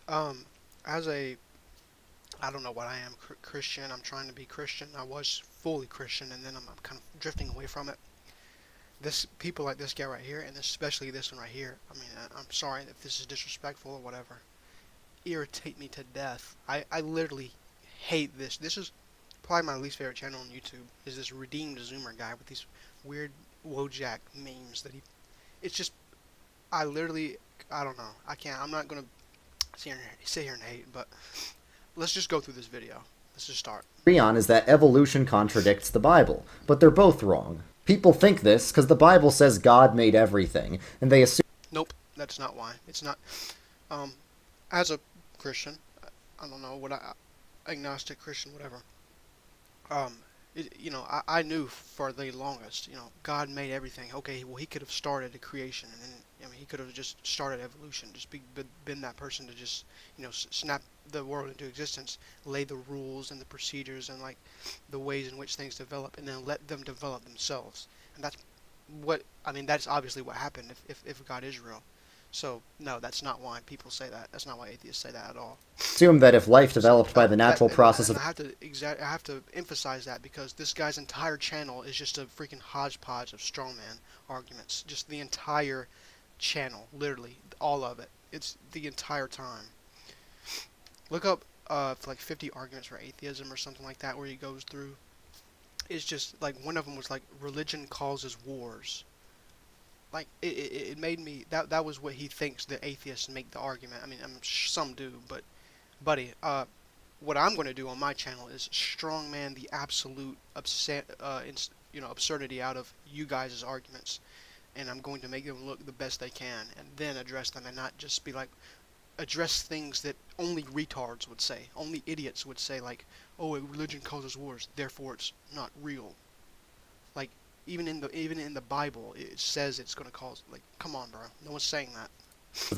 Um, as a, I don't know what I am, Christian. I'm trying to be Christian. I was fully Christian, and then I'm kind of drifting away from it. This people like this guy right here, and especially this one right here. I mean, I'm sorry if this is disrespectful or whatever. Irritate me to death. I literally hate this. This is probably my least favorite channel on YouTube. Is this redeemed Zoomer guy with these weird Wojak memes that he. It's just I literally I don't know. I can't. I'm not gonna sit here and hate, but let's just go through this video. Let's just start. Agree on is that evolution contradicts the Bible, but they're both wrong. People think this because the Bible says God made everything, and they assume. Nope, that's not why. It's not. Um, as a Christian, I don't know what agnostic Christian, whatever. Um, I knew for the longest, God made everything. Okay, well, He could have started a creation, and then, I mean, He could have just started evolution, just been that person to just, snap the world into existence, lay the rules and the procedures and like the ways in which things develop, and then let them develop themselves. And that's what I mean. That's obviously what happened if God is real. So no, that's not why people say that. That's not why atheists say that at all. Assume that if life So developed by the that natural process and of. I have to emphasize that because this guy's entire channel is just a freaking hodgepodge of strongman arguments. Just the entire channel, literally all of it. It's the entire time. Look up like 50 arguments for atheism or something like that, where he goes through. It's just like one of them was like religion causes wars. Like it made me that was what he thinks the atheists make the argument. I mean, some do, but buddy, what I'm going to do on my channel is strongman the absolute absurdity out of you guys' arguments, and I'm going to make them look the best they can, and then address them, and not just be like address things that only retards would say, only idiots would say, like, oh, religion causes wars, therefore it's not real. Like even in the Bible, it says it's going to cause. Like, come on, bro, no one's saying that.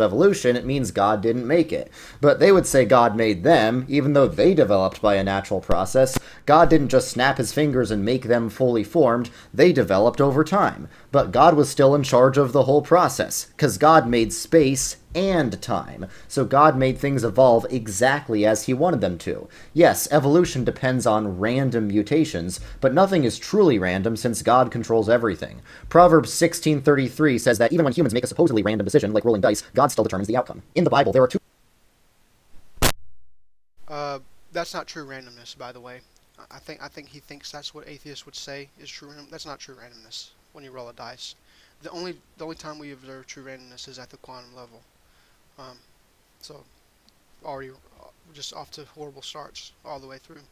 Evolution, it means God didn't make it. But they would say God made them, even though they developed by a natural process. God didn't just snap his fingers and make them fully formed, they developed over time. But God was still in charge of the whole process, because God made space and time. So God made things evolve exactly as he wanted them to. Yes, evolution depends on random mutations, but nothing is truly random since God controls everything. Proverbs 16:33 says that even when humans make a supposedly random decision, like rolling dice, God still determines the outcome. In the Bible, there are two. Uh, that's not true randomness, by the way. I think he thinks that's what atheists would say is true random. That's not true randomness when you roll a dice. The only time we observe true randomness is at the quantum level. Um, so already just off to horrible starts all the way through.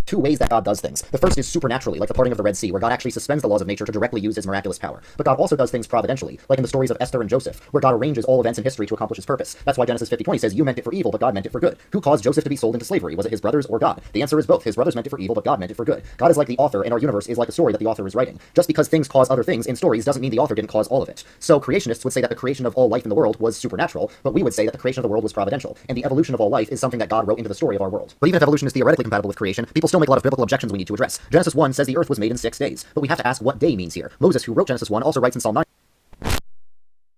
Two ways that God does things. The first is supernaturally, like the parting of the Red Sea, where God actually suspends the laws of nature to directly use his miraculous power. But God also does things providentially, like in the stories of Esther and Joseph, where God arranges all events in history to accomplish his purpose. That's why Genesis 50:20 says, you meant it for evil, but God meant it for good. Who caused Joseph to be sold into slavery? Was it his brothers or God? The answer is both. His brothers meant it for evil, but God meant it for good. God is like the author, and our universe is like a story that the author is writing. Just because things cause other things in stories doesn't mean the author didn't cause all of it. So creationists would say that the creation of all life in the world was supernatural, but we would say that the creation of the world was providential, and the evolution of all life is something that God wrote into the story of our world. But even if evolution is theoretically compatible with creation, people still make a lot of biblical objections we need to address. Genesis 1 says the earth was made in 6 days, but we have to ask what day means here. Moses, who wrote Genesis 1, also writes in Psalm 9.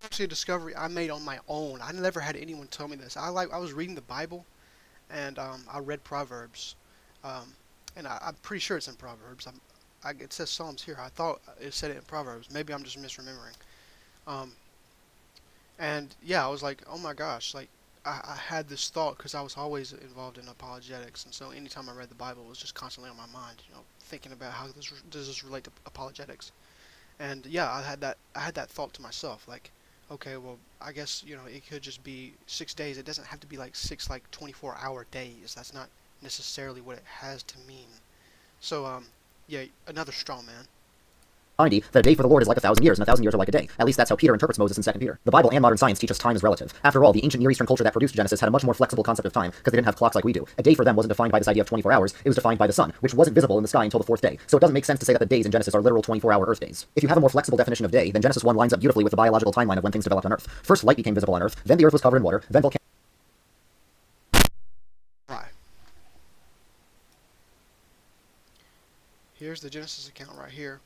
Actually, a discovery I made on my own. I never had anyone tell me this. I was reading the Bible, and I read Proverbs, um, and I'm pretty sure it's in Proverbs. It says Psalms here. I thought it said it in Proverbs. Maybe I'm just misremembering. Um, and yeah, I was like, oh my gosh, like I had this thought because I was always involved in apologetics, and so anytime I read the Bible, it was just constantly on my mind, thinking about how does this relate to apologetics. And yeah, I had that thought to myself, like, okay, well, I guess it could just be 6 days. It doesn't have to be like six like 24-hour days. That's not necessarily what it has to mean. So yeah, another straw man. 90, that a day for the Lord is like 1,000 years, and 1,000 years are like a day. At least that's how Peter interprets Moses in 2 Peter. The Bible and modern science teach us time is relative. After all, the ancient Near Eastern culture that produced Genesis had a much more flexible concept of time, because they didn't have clocks like we do. A day for them wasn't defined by this idea of 24 hours, it was defined by the sun, which wasn't visible in the sky until the fourth day. So it doesn't make sense to say that the days in Genesis are literal 24-hour Earth days. If you have a more flexible definition of day, then Genesis 1 lines up beautifully with the biological timeline of when things developed on Earth. First light became visible on Earth, then the Earth was covered in water, then volcanoes. Right. Here's the Genesis account right here.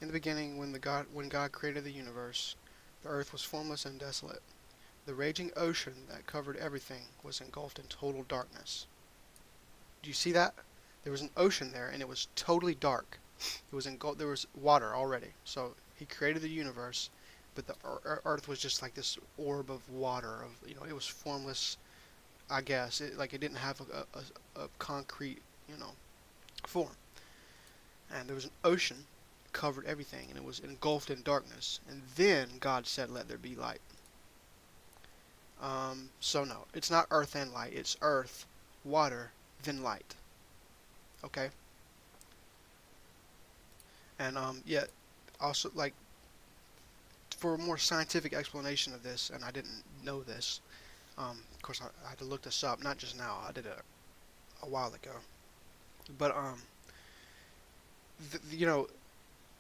In the beginning, when God created the universe, the earth was formless and desolate. The raging ocean that covered everything was engulfed in total darkness. Do you see that? There was an ocean there, and it was totally dark. It was engulfed. There was water already. So he created the universe, but the Earth was just like this orb of water. It was formless. I guess it didn't have a concrete form. And there was an ocean covered everything, and it was engulfed in darkness. And then God said, "Let there be light." So no, it's not earth and light. It's earth, water, then light. Okay. And yeah, also like for a more scientific explanation of this, and I didn't know this. Of course, I had to look this up. Not just now. I did it a while ago. But you know,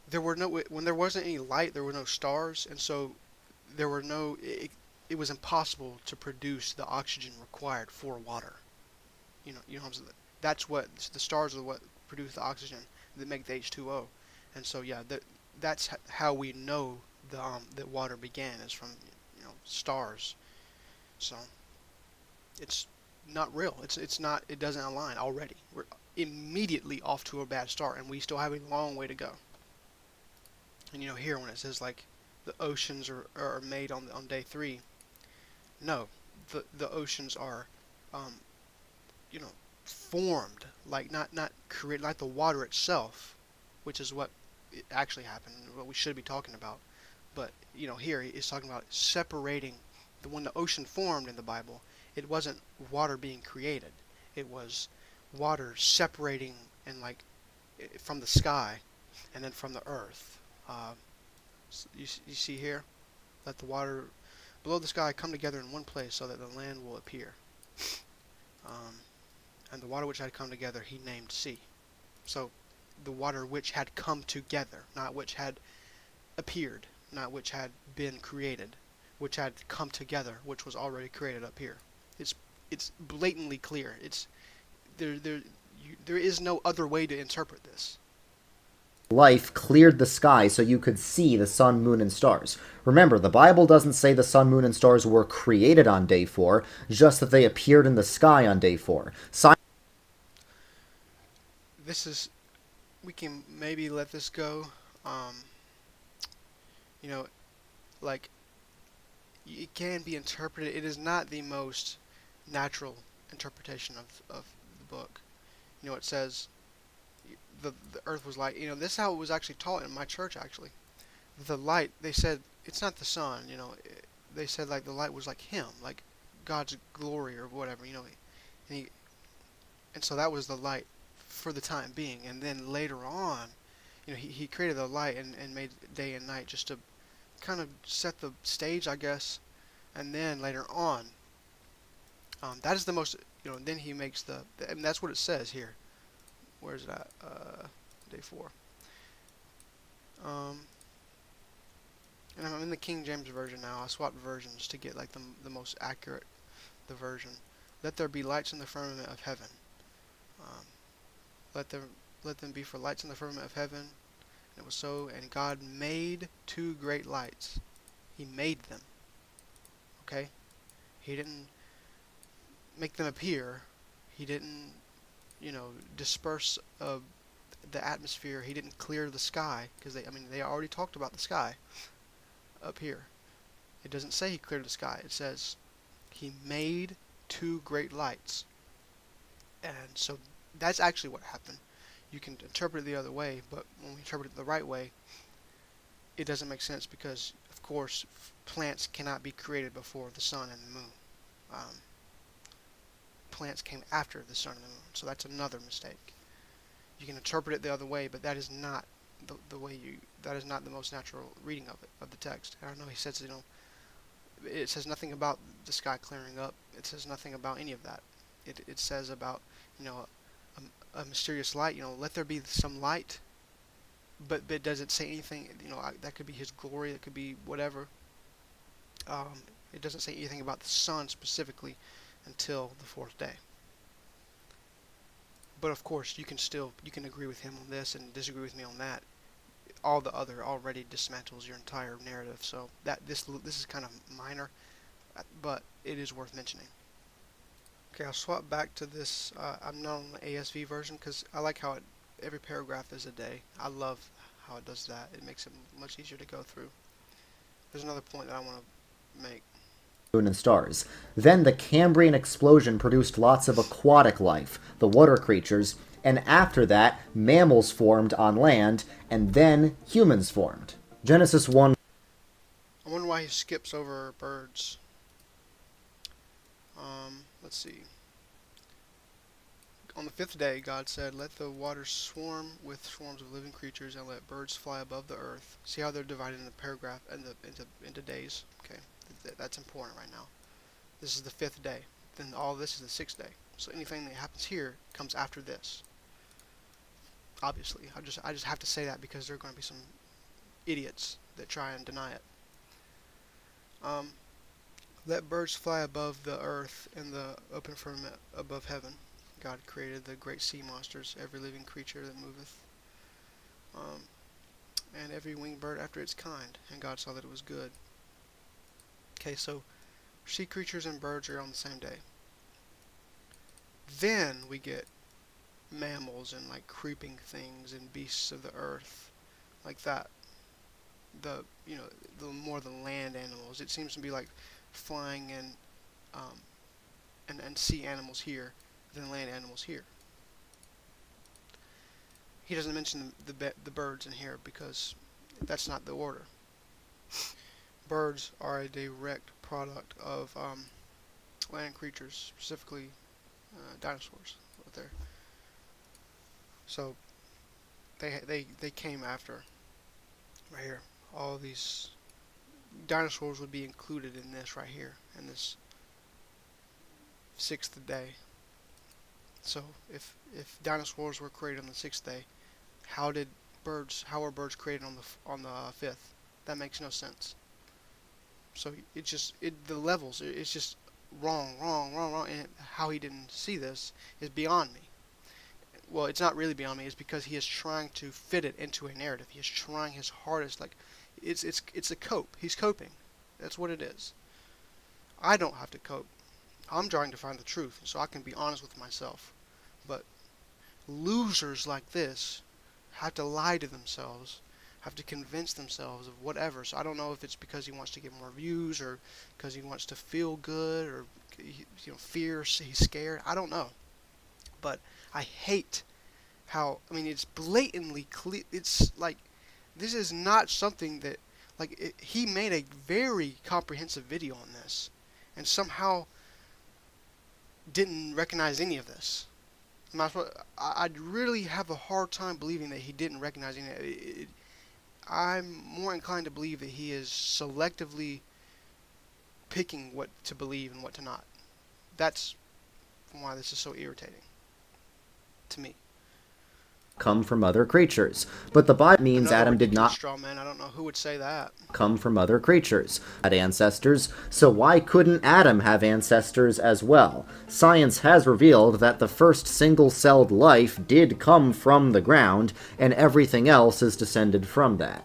there were no when there wasn't any light, there were no stars, and so there were no. It was impossible to produce the oxygen required for water. What I'm saying? That's what the stars are what produce the oxygen that make the H2O, and so yeah, that's how we know that water began is from stars. So it's not real. It's not. It doesn't align already. We're immediately off to a bad start, and we still have a long way to go. And here when it says like the oceans are made on day three, no, the oceans are um, you know formed, like not created, like the water itself, which is what it actually happened, what we should be talking about. But here it's talking about separating. When the ocean formed in the Bible, it wasn't water being created. It was water separating and like from the sky and then from the earth. Uh, you see here, let the water below the sky come together in one place so that the land will appear. Um, and the water which had come together he named sea. So the water which had come together, not which had appeared, not which had been created, which had come together, which was already created up here. It's it's blatantly clear. It's there is no other way to interpret this. Life cleared the sky so you could see the sun, moon, and stars. Remember, the Bible doesn't say the sun, moon, and stars were created on day 4, just that they appeared in the sky on day 4. This is we can maybe let this go. Um, you know, like it can be interpreted. It is not the most natural interpretation of the book. It says the earth was light. This is how it was actually taught in my church. Actually, the light. They said it's not the sun. They said like the light was like him, like God's glory or whatever. And he and so that was the light for the time being. And then later on, he created the light and made day and night just to kind of set the stage, I guess. And then later on, that is the most. Then he makes and that's what it says here. Where's it at? Day 4. Um, and I'm in the King James version now. I swapped versions to get like the most accurate the version. Let there be lights in the firmament of heaven. Um, let them let them be for lights in the firmament of heaven. And it was so. And God made two great lights. He made them. Okay. He didn't make them appear. He didn't disperse the atmosphere. He didn't clear the sky because they already talked about the sky up here. It doesn't say he cleared the sky. It says he made two great lights. And so that's actually what happened. You can interpret it the other way, but when we interpret it the right way, it doesn't make sense because, of course, plants cannot be created before the sun and the moon. Um, Plants came after the sun and the moon, so that's another mistake. You can interpret it the other way, but that is not the way that is not the most natural reading of the text. I don't know. He says it says nothing about the sky clearing up. It says nothing about any of that. It says about a mysterious light. Let there be some light, but does it say anything? That could be his glory. That could be whatever. Um, it doesn't say anything about the sun specifically until the fourth day. But of course, you can agree with him on this and disagree with me on that. All the other already dismantles your entire narrative. So this is kind of minor. but it is worth mentioning. Okay, I'll swap back to this. I'm not on the ASV version because I like how every paragraph is a day. I love how it does that. It makes it much easier to go through. There's another point that I want to make. Moon and stars. Then the Cambrian explosion produced lots of aquatic life, the water creatures, and after that, mammals formed on land, and then humans formed. Genesis 1. I wonder why he skips over birds. Let's see. On the fifth day, God said, "Let the waters swarm with swarms of living creatures, and let birds fly above the earth." See how they're divided in the paragraph and into days. Okay, that's important right now. This is the fifth day. Then all this is the sixth day. So anything that happens here comes after this. Obviously, I just have to say that because there are going to be some idiots that try and deny it. Um, Let birds fly above the earth in the open firmament above heaven. God created the great sea monsters, every living creature that moveth, um, and every winged bird after its kind. And God saw that it was good. Okay, so sea creatures and birds are on the same day. Then we get mammals and like creeping things and beasts of the earth, like that. The more the land animals. It seems to be like flying um, and sea animals here than land animals here. He doesn't mention the birds in here because that's not the order. Birds are a direct product of land creatures, specifically dinosaurs. Right there. So they came after right here. All these dinosaurs would be included in this right here, in this sixth day. So if dinosaurs were created on the sixth day, how were birds created on the fifth? That makes no sense. So the levels, it's just wrong, wrong, wrong, wrong. And how he didn't see this is beyond me. Well, it's not really beyond me. It's because he is trying to fit it into a narrative. He is trying his hardest. Like, it's a cope. He's coping. That's what it is. I don't have to cope. I'm trying to find the truth, so I can be honest with myself. But losers like this have to lie to themselves, have to convince themselves of whatever. So I don't know if it's because he wants to get more views or because he wants to feel good or fear, he's scared. I don't know. But I hate how, I mean, it's blatantly clear. It's like, this is not something that, like, he made a very comprehensive video on this and somehow didn't recognize any of this. I'd really have a hard time believing that he didn't recognize any of it. I'm more inclined to believe that he is selectively picking what to believe and what to not. That's why this is so irritating to me. Come from other creatures. But the Bible means Another Adam did ridiculous not straw man. I don't know who would say that. come from other creatures. Had ancestors, so why couldn't Adam have ancestors as well? Science has revealed that the first single-celled life did come from the ground, and everything else is descended from that.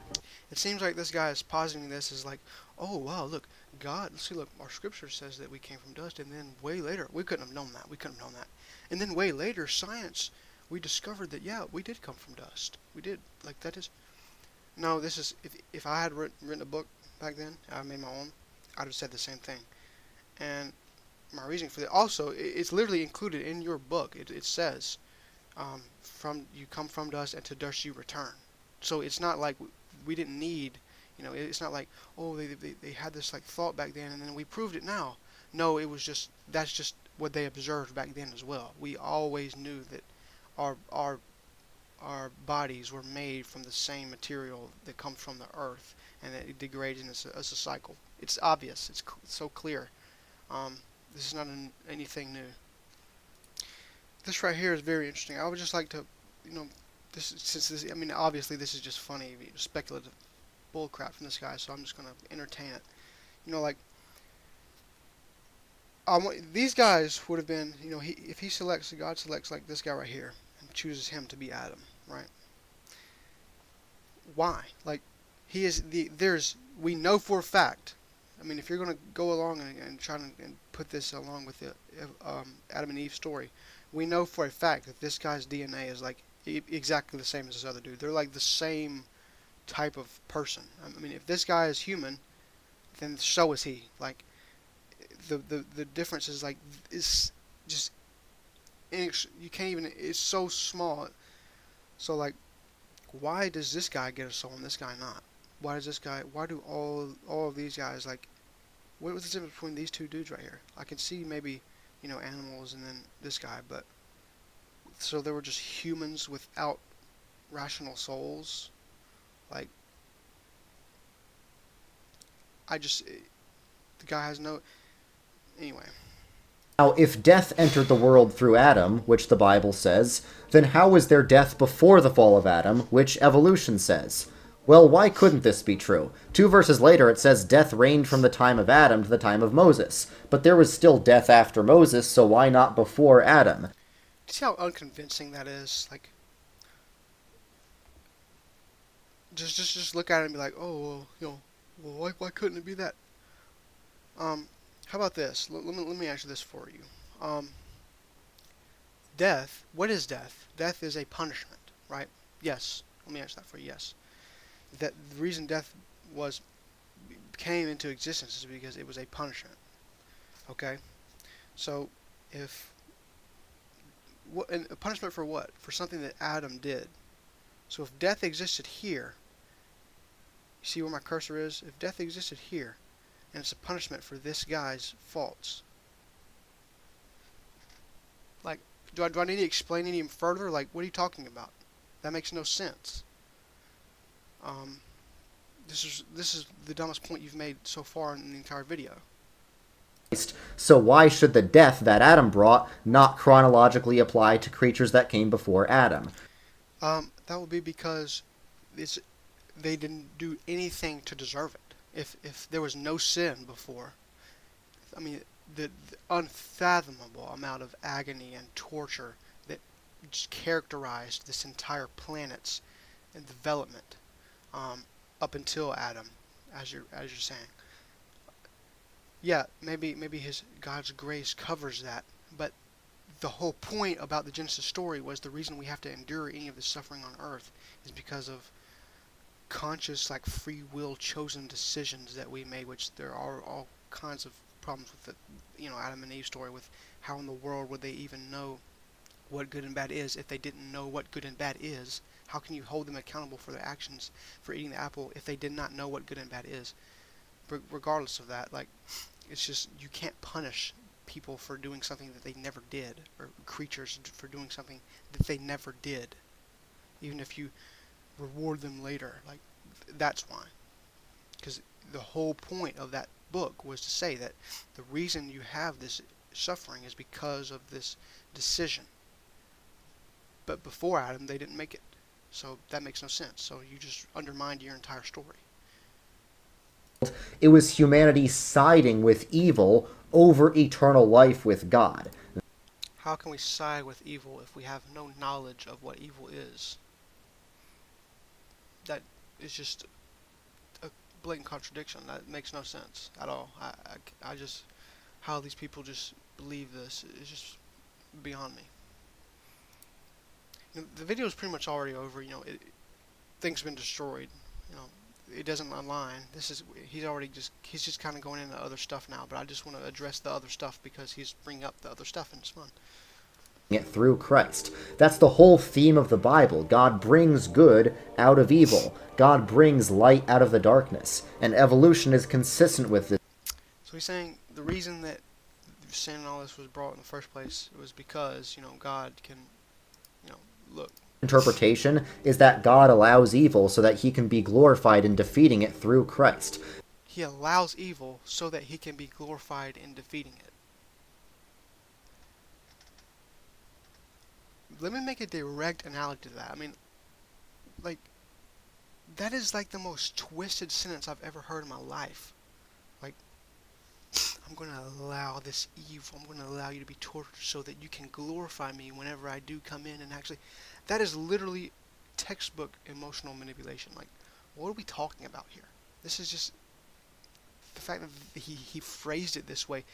It seems like this guy is positing this as like, oh wow, look, God, let's see, look, our scripture says that we came from dust, and then way later, we couldn't have known that. We couldn't have known that. And then way later, science, we discovered that, yeah, we did come from dust. We did. Like, that is... No, this is... If I had written a book back then, I made my own, I'd have said the same thing. And my reasoning for that... Also, it's literally included in your book. It says, from you come from dust, and to dust you return. So it's not like we didn't need... it's not like, oh, they had this, like, thought back then, and then we proved it now. No, it was just... That's just what they observed back then as well. We always knew that our bodies were made from the same material that comes from the earth, and that it degrades as a cycle. It's obvious. It's so clear. This is not anything new. This right here is very interesting. I would just like to, I mean, obviously this is just funny, speculative bullcrap from this guy, so I'm just gonna entertain it. Like, these guys would have been, if God selects like this guy right here and chooses him to be Adam, right? Why? Like, we know for a fact, I mean, if you're going to go along and try and put this along with the Adam and Eve story, we know for a fact that this guy's DNA is like exactly the same as this other dude. They're like the same type of person. I mean, if this guy is human, then so is he. Like the difference is like is just you can't even. It's so small. So like, why does this guy get a soul and this guy not? Why does this guy? Why do all of these guys like? What was the difference between these two dudes right here? I can see maybe, animals and then this guy, but so they were just humans without rational souls. Like the guy has no. Anyway, Now, if death entered the world through Adam, which the Bible says, then how was there death before the fall of Adam, which evolution says? Well, why couldn't this be true? 2 verses later, it says death reigned from the time of Adam to the time of Moses. But there was still death after Moses, so why not before Adam? see how unconvincing that is? Like, just look at it and be like, oh, well, well, why couldn't it be that? How about this? Let me answer this for you. Death. What is death? Death is a punishment, right? Yes. Let me answer that for you. Yes. That the reason death was came into existence is because it was a punishment. Okay. So, if and a punishment for what? For something that Adam did. So if death existed here, you see where my cursor is? If death existed here, and it's a punishment for this guy's faults, like, do I need to explain any further? Like, what are you talking about? That makes no sense. Um, this is the dumbest point you've made so far in the entire video. So why should the death that Adam brought not chronologically apply to creatures that came before Adam? That would be because it's they didn't do anything to deserve it. If there was no sin before, I mean, the unfathomable amount of agony and torture that just characterized this entire planet's development up until Adam, as you're saying. Yeah, maybe his God's grace covers that, but the whole point about the Genesis story was the reason we have to endure any of the suffering on Earth is because of conscious, like, free will chosen decisions that we made, which there are all kinds of problems with the Adam and Eve story, with how in the world would they even know what good and bad is if they didn't know what good and bad is? How can you hold them accountable for their actions for eating the apple if they did not know what good and bad is? Regardless of that, like, it's just, you can't punish people for doing something that they never did, or creatures for doing something that they never did, even if you reward them later. Like, that's why. Because the whole point of that book was to say that the reason you have this suffering is because of this decision. But before Adam, they didn't make it. So that makes no sense. So you just undermined your entire story. It was humanity siding with evil over eternal life with God. How can we side with evil if we have no knowledge of what evil is? That is just a blatant contradiction. That makes no sense at all. I just, how these people just believe this is just beyond me. The video is pretty much already over. Things have been destroyed. It doesn't align. He's just kind of going into other stuff now. But I just want to address the other stuff because he's bringing up the other stuff and it's fun. It through Christ. That's the whole theme of the Bible. God brings good out of evil. God brings light out of the darkness. And evolution is consistent with this. So he's saying the reason that sin and all this was brought in the first place was because God can look. Interpretation is that God allows evil so that he can be glorified in defeating it through Christ. He allows evil so that he can be glorified in defeating it. Let me make a direct analogy to that. I mean, like, that is like the most twisted sentence I've ever heard in my life. Like, I'm going to allow this evil, I'm going to allow you to be tortured so that you can glorify me whenever I do come in and actually... That is literally textbook emotional manipulation. Like, what are we talking about here? This is just the fact that he phrased it this way,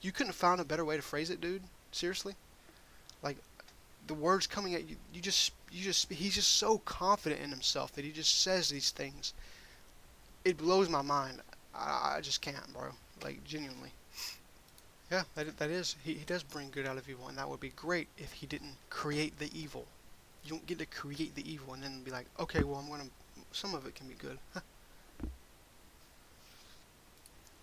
you couldn't have found a better way to phrase it, dude. Seriously, like the words coming at you, he's just so confident in himself that he just says these things. It blows my mind. I just can't, bro. Like genuinely. Yeah, that is. He does bring good out of evil, and that would be great if he didn't create the evil. You don't get to create the evil and then be like, okay, well, some of it can be good.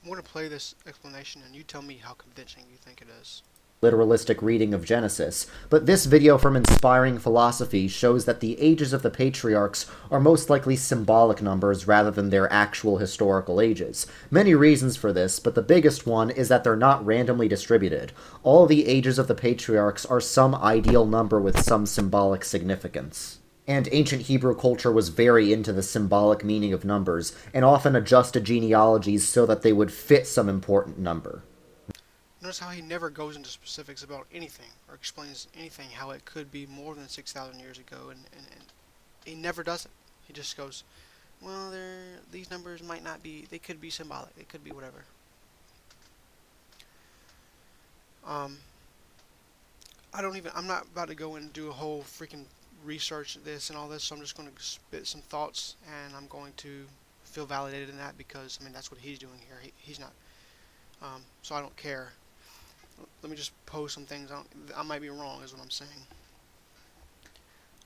I'm gonna play this explanation, and you tell me how convincing you think it is. Literalistic reading of Genesis, but this video from Inspiring Philosophy shows that the ages of the patriarchs are most likely symbolic numbers rather than their actual historical ages. Many reasons for this, but the biggest one is that they're not randomly distributed. All the ages of the patriarchs are some ideal number with some symbolic significance. And ancient Hebrew culture was very into the symbolic meaning of numbers, and often adjusted genealogies so that they would fit some important number. Notice how he never goes into specifics about anything or explains anything how it could be more than 6,000 years ago, and he never does it. He just goes, well, these numbers might not be, they could be symbolic, they could be whatever. Um, I'm not about to go and do a whole freaking research this and all this, so I'm just going to spit some thoughts, and I'm going to feel validated in that because, I mean, that's what he's doing here. He's not, so I don't care. Let me just pose some things. I might be wrong, is what I'm saying.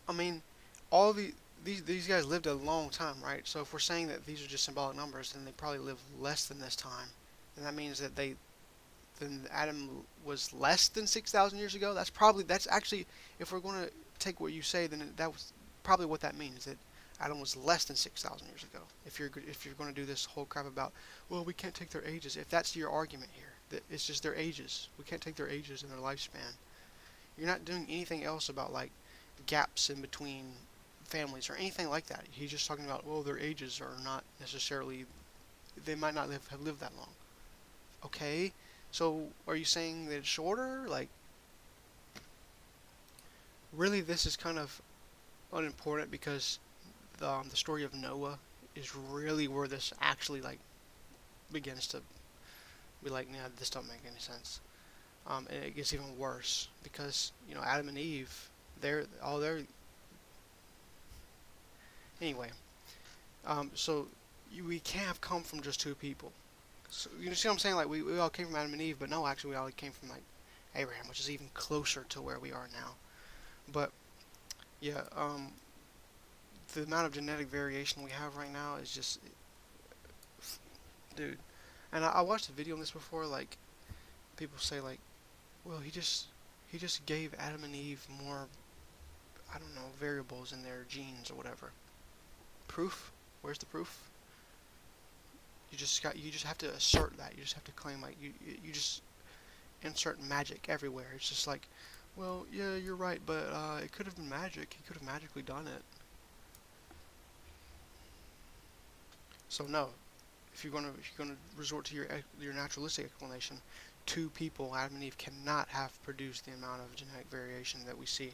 I mean, all these guys lived a long time, right? So if we're saying that these are just symbolic numbers, then they probably lived less than this time, and that means that then Adam was less than 6,000 years ago. That's actually, if we're going to take what you say, then that was probably what that means, that Adam was less than 6,000 years ago. If you're going to do this whole crap about, well, we can't take their ages. If that's your argument here, that it's just their ages. We can't take their ages and their lifespan. You're not doing anything else about like gaps in between families or anything like that. He's just talking about, well, their ages are not necessarily, they might not have lived that long. Okay, so are you saying that it's shorter? Like, really, this is kind of unimportant because the story of Noah is really where this actually like begins to be like, nah, this don't make any sense. And it gets even worse because Adam and Eve, they're anyway. So we can't have come from just two people. So you see what I'm saying? Like we all came from Adam and Eve, but no, actually we all came from like Abraham, which is even closer to where we are now. But yeah, the amount of genetic variation we have right now is just, dude. And I watched a video on this before. Like people say, like, well, he just gave Adam and Eve more, I don't know, variables in their genes or whatever. Proof? Where's the proof? You just have to assert that. You just have to claim like you just insert magic everywhere. It's just like, well, yeah, you're right, but it could have been magic. He could have magically done it. So no, if you're gonna resort to your naturalistic explanation, two people, Adam and Eve, cannot have produced the amount of genetic variation that we see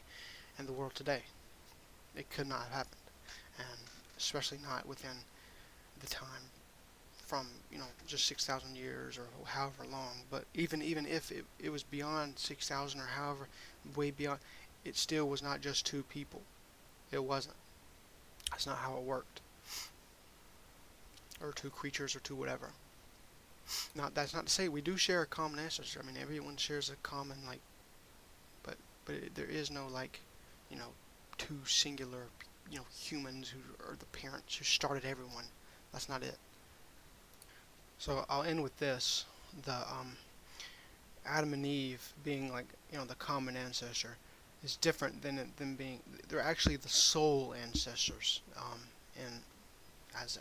in the world today. It could not have happened, and especially not within the time from just 6,000 years or however long. But even if it was beyond 6,000 or however way beyond, it still was not just two people. It wasn't. That's not how it worked. Or two creatures or two whatever. Now that's not to say we do share a common ancestor. I mean everyone shares a common like, but there is no like, two singular humans who are the parents who started everyone. That's not it. So I'll end with this: the Adam and Eve being like the common ancestor is different than them being. They're actually the soul ancestors. And as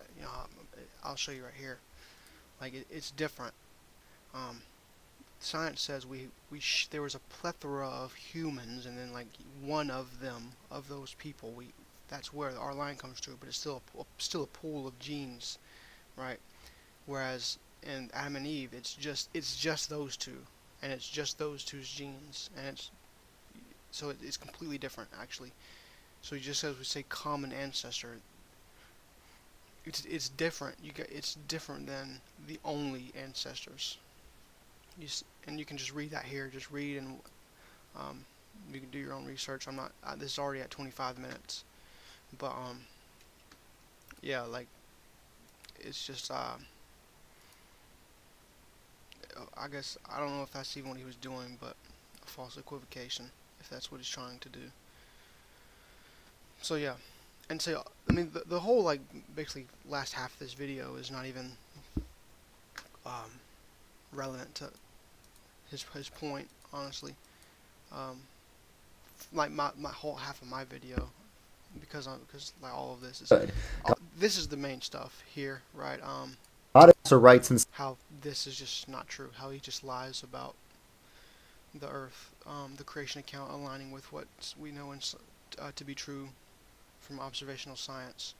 I'll show you right here. Like it's different. Um, Science says there was a plethora of humans, and then like one of them, of those people, that's where our line comes to. But it's still a pool of genes, right? Whereas in Adam and Eve, it's just those two, and it's just those two's genes, and it's completely different actually. So just as we say common ancestor, it's different. It's different than the only ancestors. And you can just read that here. Just read and um, you can do your own research. I'm not. This is already at 25 minutes, but yeah, like it's just I guess I don't know if that's even what he was doing, but a false equivocation, if that's what he's trying to do. So yeah, and so I mean the whole like basically last half of this video is not even um, relevant to his point, honestly. Um, like my whole half of my video, because like all of this is Good. this is the main stuff here, right? God also writes in How this is just not true. How he just lies about the Earth, the creation account aligning with what we know to be true from observational science.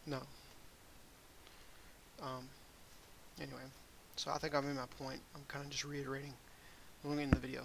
No. Um, anyway, so I think I made my point. I'm kind of just reiterating. We'll get in the video.